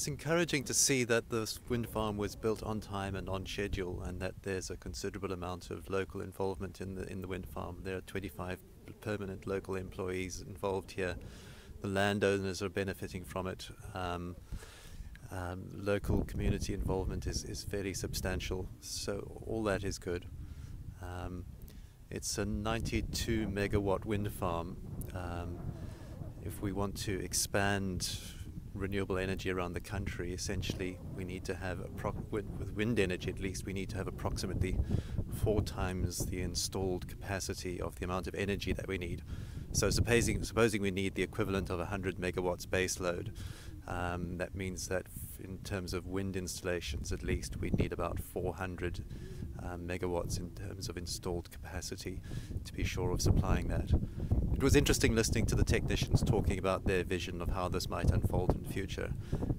It's encouraging to see that this wind farm was built on time and on schedule, and that there's a considerable amount of local involvement in the wind farm. There are 25 permanent local employees involved here. The landowners are benefiting from it. Local community involvement is fairly substantial, so all that is good. It's a 92 megawatt wind farm. If we want to expand renewable energy around the country, essentially we need to have, with wind energy at least, we need to have approximately 4 times the installed capacity of the amount of energy that we need. So supposing we need the equivalent of 100 megawatts base load, that means that in terms of wind installations at least we need about 400 megawatts in terms of installed capacity to be sure of supplying that. It was interesting listening to the technicians talking about their vision of how this might unfold in the future,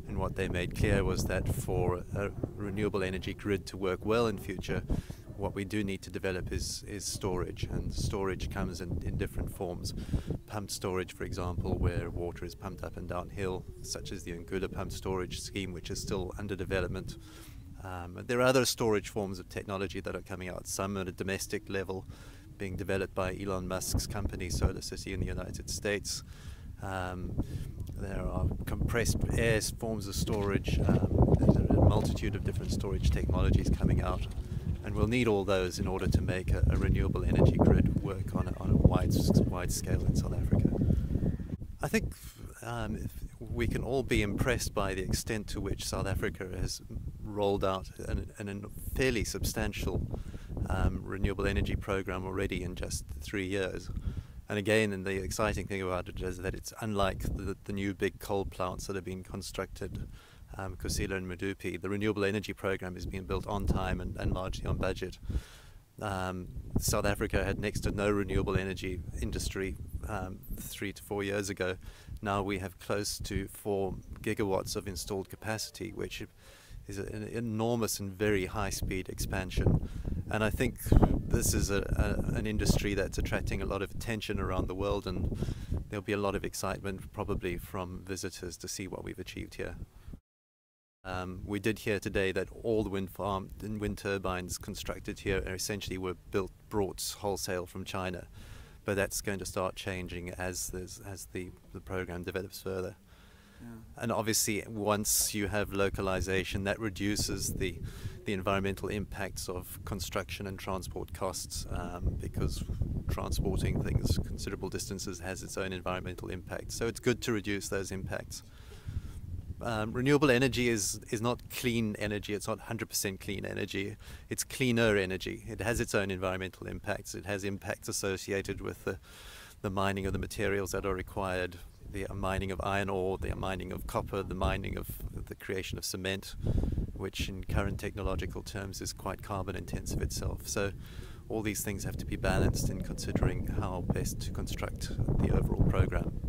and what they made clear was that for a renewable energy grid to work well in future, what we do need to develop is storage, and storage comes in different forms. Pumped storage, for example, where water is pumped up and downhill, such as the Ngula pumped storage scheme, which is still under development. There are other storage forms of technology that are coming out, some at a domestic level, being developed by Elon Musk's company Solar City in the United States. There are compressed air forms of storage. There's a multitude of different storage technologies coming out, and we'll need all those in order to make a renewable energy grid work on a wide scale in South Africa. I think we can all be impressed by the extent to which South Africa has rolled out a fairly substantial renewable energy program already in just 3 years. And again, and the exciting thing about it is that it's unlike the new big coal plants that have been constructed, Kusile and Medupi. The renewable energy program is being built on time and largely on budget. South Africa had next to no renewable energy industry 3 to 4 years ago. Now we have close to 4 gigawatts of installed capacity, which is an enormous and very high-speed expansion. And I think this is an industry that's attracting a lot of attention around the world, and there'll be a lot of excitement probably from visitors to see what we've achieved here. We did hear today that all the wind turbines constructed here essentially were brought wholesale from China, but that's going to start changing as the program develops further. Yeah. And obviously, once you have localization, that reduces the environmental impacts of construction and transport costs, because transporting things considerable distances has its own environmental impact. So it's good to reduce those impacts. Renewable energy is not clean energy. It's not 100% clean energy. It's cleaner energy. It has its own environmental impacts. It has impacts associated with the mining of the materials that are required, the mining of iron ore, the mining of copper, the mining of the creation of cement, which in current technological terms is quite carbon intensive itself. So all these things have to be balanced in considering how best to construct the overall program.